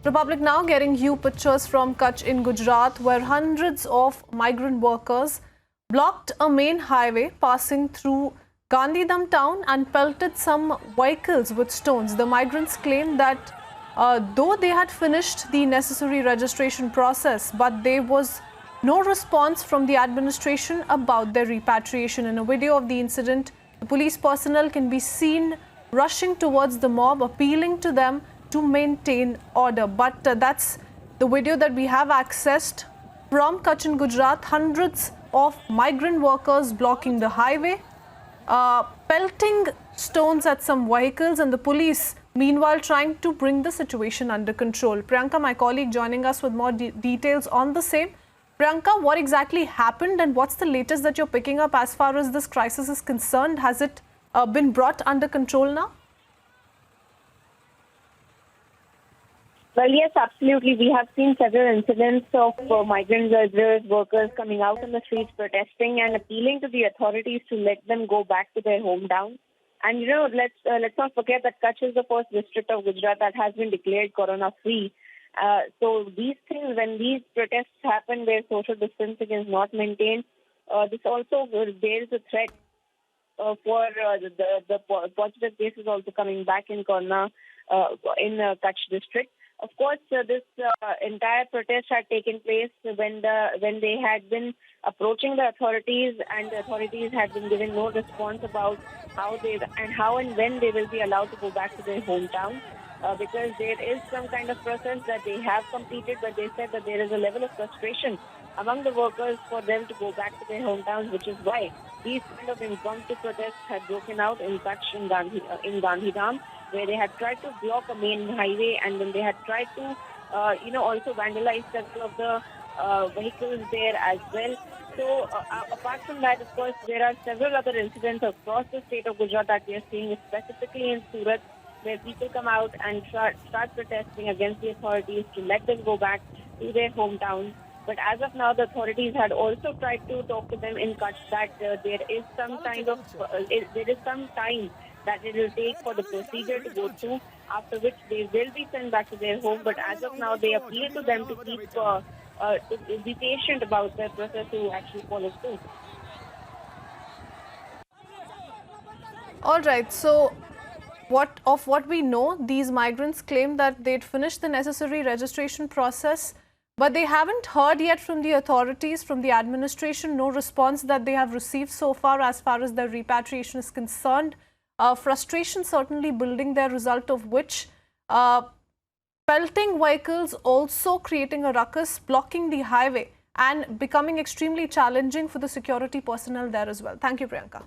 Republic Now getting you pictures from Kutch in Gujarat, where hundreds of migrant workers blocked a main highway passing through Gandhidham town and pelted some vehicles with stones. The migrants claim that though they had finished the necessary registration process, but there was no response from the administration about their repatriation. In a video of the incident, the police personnel can be seen rushing towards the mob, appealing to them to maintain order. But that's the video that we have accessed from Kutch in Gujarat. Hundreds of migrant workers blocking the highway, pelting stones at some vehicles, and the police meanwhile trying to bring the situation under control. Priyanka, my colleague, joining us with more details on the same. Priyanka, what exactly happened and what's the latest that you're picking up as far as this crisis is concerned? Has it been brought under control now? Well, yes, absolutely. We have seen several incidents of migrant workers coming out on the streets protesting and appealing to the authorities to let them go back to their hometown. And, you know, let's not forget that Kutch is the first district of Gujarat that has been declared corona-free. So these things, when these protests happen where social distancing is not maintained, this also bears a threat for the positive cases also coming back in corona in Kutch district. Of course, this entire protest had taken place when they had been approaching the authorities, and the authorities had been given no response about how and when they will be allowed to go back to their hometown. Because there is some kind of process that they have completed, but they said that there is a level of frustration among the workers for them to go back to their hometowns, which is why these kind of impromptu protests had broken out in Kutch in Gandhidham, where they had tried to block a main highway, and then they had tried to, also vandalize several of the vehicles there as well. So apart from that, of course, there are several other incidents across the state of Gujarat that we are seeing, specifically in Surat, where people come out and start protesting against the authorities to let them go back to their hometowns. But as of now, the authorities had also tried to talk to them in Kutch that there is some time that it will take for the procedure to go through, after which they will be sent back to their home. But as of now, they appeal to them to keep to be patient about the process to actually follow through. All right. So what we know, these migrants claim that they'd finished the necessary registration process, but they haven't heard yet from the authorities, from the administration, no response that they have received so far as their repatriation is concerned. Frustration certainly building there, result of which pelting vehicles, also creating a ruckus, blocking the highway and becoming extremely challenging for the security personnel there as well. Thank you, Priyanka.